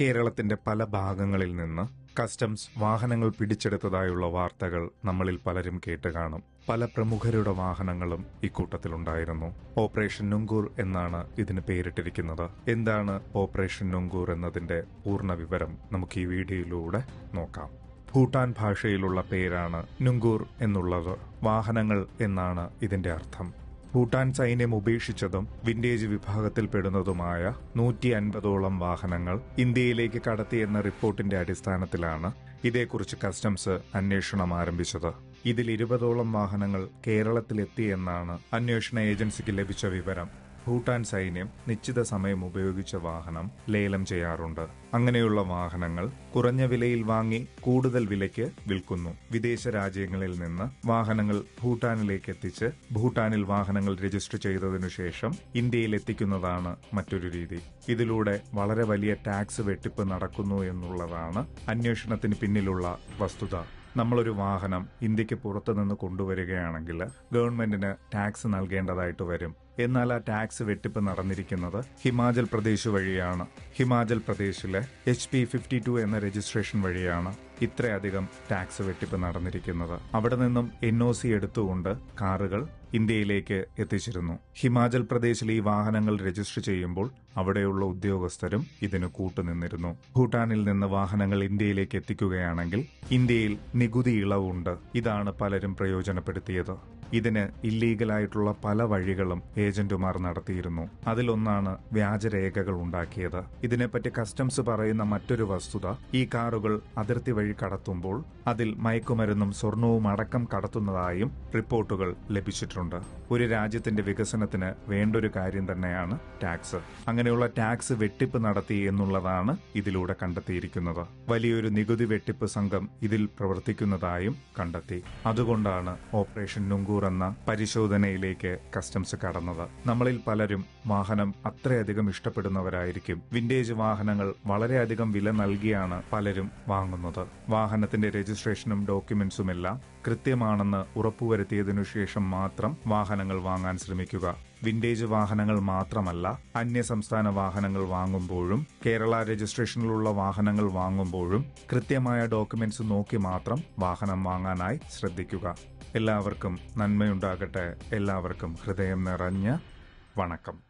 കേരളത്തിന്റെ പല ഭാഗങ്ങളിൽ നിന്ന് കസ്റ്റംസ് വാഹനങ്ങൾ പിടിച്ചെടുത്തതായുള്ള വാർത്തകൾ നമ്മളിൽ പലരും കേട്ട് കാണും. പല പ്രമുഖരുടെ വാഹനങ്ങളും ഇക്കൂട്ടത്തിലുണ്ടായിരുന്നു. ഓപ്പറേഷൻ നുങ്കൂർ എന്നാണ് ഇതിന് പേരിട്ടിരിക്കുന്നത്. എന്താണ് ഓപ്പറേഷൻ നുങ്കൂർ എന്നതിന്റെ പൂർണ്ണ വിവരം നമുക്ക് ഈ വീഡിയോയിലൂടെ നോക്കാം. ഭൂട്ടാൻ ഭാഷയിലുള്ള പേരാണ് നുങ്കൂർ എന്നുള്ളത്. വാഹനങ്ങൾ എന്നാണ് ഇതിന്റെ അർത്ഥം. ഭൂട്ടാൻ സൈന്യം ഉപേക്ഷിച്ചതും വിന്റേജ് വിഭാഗത്തിൽപ്പെടുന്നതുമായ 150ഓളം വാഹനങ്ങൾ ഇന്ത്യയിലേക്ക് കടത്തിയെന്ന റിപ്പോർട്ടിന്റെ അടിസ്ഥാനത്തിലാണ് ഇതേക്കുറിച്ച് കസ്റ്റംസ് അന്വേഷണം ആരംഭിച്ചത്. ഇതിൽ 20ഓളം വാഹനങ്ങൾ കേരളത്തിലെത്തിയെന്നാണ് അന്വേഷണ ഏജൻസിക്ക് ലഭിച്ച വിവരം. ഭൂട്ടാൻ സൈന്യം നിശ്ചിത സമയം ഉപയോഗിച്ച വാഹനം ലേലം ചെയ്യാറുണ്ട്. അങ്ങനെയുള്ള വാഹനങ്ങൾ കുറഞ്ഞ വിലയിൽ വാങ്ങി കൂടുതൽ വിലയ്ക്ക് വിൽക്കുന്നു. വിദേശ രാജ്യങ്ങളിൽ നിന്ന് വാഹനങ്ങൾ ഭൂട്ടാനിലേക്ക് എത്തിച്ച് ഭൂട്ടാനിൽ വാഹനങ്ങൾ രജിസ്റ്റർ ചെയ്തതിനു ശേഷം ഇന്ത്യയിൽ എത്തിക്കുന്നതാണ് മറ്റൊരു രീതി. ഇതിലൂടെ വളരെ വലിയ ടാക്സ് വെട്ടിപ്പ് നടക്കുന്നു എന്നുള്ളതാണ് അന്വേഷണത്തിന് പിന്നിലുള്ള വസ്തുത. നമ്മളൊരു വാഹനം ഇന്ത്യക്ക് പുറത്തുനിന്ന് കൊണ്ടുവരികയാണെങ്കിൽ ഗവൺമെന്റിന് ടാക്സ് നൽകേണ്ടതായിട്ട് വരും. എന്നാൽ ആ ടാക്സ് വെട്ടിപ്പ് നടന്നിരിക്കുന്നത് ഹിമാചൽ പ്രദേശ് വഴിയാണ്. ഹിമാചൽ പ്രദേശിലെ HP52 എന്ന രജിസ്ട്രേഷൻ വഴിയാണ് ഇത്രയധികം ടാക്സ് വെട്ടിപ്പ് നടന്നിരിക്കുന്നത്. അവിടെ നിന്നും NOC എടുത്തുകൊണ്ട് കാറുകൾ ഇന്ത്യയിലേക്ക് എത്തിച്ചിരുന്നു. ഹിമാചൽ പ്രദേശിൽ ഈ വാഹനങ്ങൾ രജിസ്റ്റർ ചെയ്യുമ്പോൾ അവിടെയുള്ള ഉദ്യോഗസ്ഥരും ഇതിന് കൂട്ടുനിന്നിരുന്നു. ഭൂട്ടാനിൽ നിന്ന് വാഹനങ്ങൾ ഇന്ത്യയിലേക്ക് എത്തിക്കുകയാണെങ്കിൽ ഇന്ത്യയിൽ നികുതി ഇളവുണ്ട്. ഇതാണ് പലരും പ്രയോജനപ്പെടുത്തിയത്. ഇതിന് ഇല്ലീഗലായിട്ടുള്ള പല വഴികളും ഏജന്റുമാർ നടത്തിയിരുന്നു. അതിലൊന്നാണ് വ്യാജരേഖകൾ ഉണ്ടാക്കിയത്. ഇതിനെപ്പറ്റി കസ്റ്റംസ് പറയുന്ന മറ്റൊരു വസ്തുത, ഈ കാറുകൾ അതിർത്തി വഴി കടത്തുമ്പോൾ അതിൽ മയക്കുമരുന്നും സ്വർണവും അടക്കം കടത്തുന്നതായും റിപ്പോർട്ടുകൾ ലഭിച്ചിട്ടുണ്ട്. ഒരു രാജ്യത്തിന്റെ വികസനത്തിന് വേണ്ടൊരു കാര്യം തന്നെയാണ് ടാക്സ്. അങ്ങനെയുള്ള ടാക്സ് വെട്ടിപ്പ് നടത്തി എന്നുള്ളതാണ് ഇതിലൂടെ കണ്ടെത്തിയിരിക്കുന്നത്. വലിയൊരു നികുതി വെട്ടിപ്പ് സംഘം ഇതിൽ പ്രവർത്തിക്കുന്നതായും കണ്ടെത്തി. അതുകൊണ്ടാണ് ഓപ്പറേഷൻ നുങ്കൂർ എന്ന പരിശോധനയിലേക്ക് കസ്റ്റംസ് കടന്നത്. നമ്മളിൽ പലരും വാഹനം അത്രയധികം ഇഷ്ടപ്പെടുന്നവരായിരിക്കും. വിന്റേജ് വാഹനങ്ങൾ വളരെയധികം വില നൽകിയാണ് പലരും വാങ്ങുന്നത്. വാഹനത്തിന്റെ രജിസ്ട്രേഷനും ഡോക്യുമെന്റ്സും എല്ലാം കൃത്യമാണെന്ന് ഉറപ്പുവരുത്തിയതിനു ശേഷം മാത്രം വാഹനങ്ങൾ വാങ്ങാൻ ശ്രമിക്കുക. വിന്റേജ് വാഹനങ്ങൾ മാത്രമല്ല, അന്യ സംസ്ഥാന വാഹനങ്ങൾ വാങ്ങുമ്പോഴും കേരള രജിസ്ട്രേഷനിലുള്ള വാഹനങ്ങൾ വാങ്ങുമ്പോഴും കൃത്യമായ ഡോക്യുമെന്റ്സ് നോക്കി മാത്രം വാഹനം വാങ്ങാനായി ശ്രദ്ധിക്കുക. എല്ലാവർക്കും നന്മയുണ്ടാകട്ടെ. എല്ലാവർക്കും ഹൃദയം നിറഞ്ഞ വണക്കം.